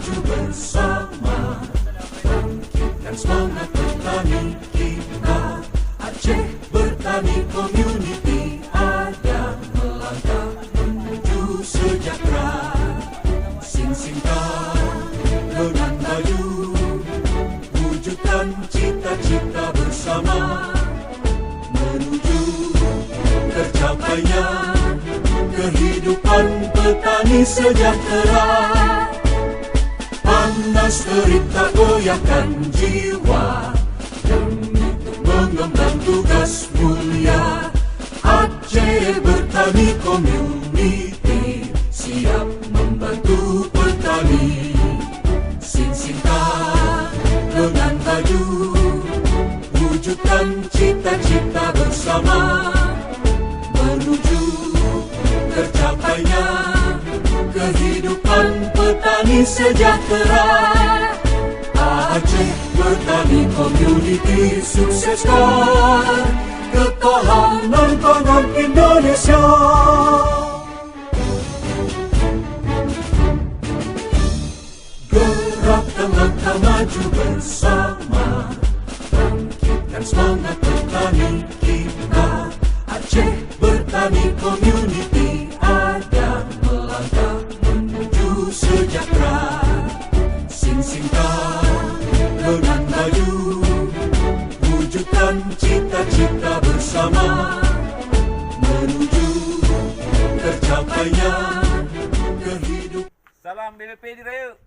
maju bersama, bangkitkan semangat petani kita. Aceh Bertani Community ada melangkah menuju sejahtera. Sing-singkan dengan maju, wujudkan cita-cita bersama, menuju tercapainya kehidupan petani sejahtera. Panas terik tak goyahkan jiwa, demi mengemban tugas mulia. Aceh Bertani Community siap membantu petani. Sing-singkan dengan maju, wujudkan cita-cita bersama, menuju tercapainya kehidupan petani sejahtera. Aceh Bertani Community sukseskan ketahanan pangan Indonesia. Gerakkan langkah maju bersama, bangkitkan semangat petani kita. Aceh Bertani Community ada melangkah menuju sejahtera. Sing-singkan dengan maju, wujudkan cita-cita bersama, menuju tercapainya kehidupan. Salam BBP di Raya.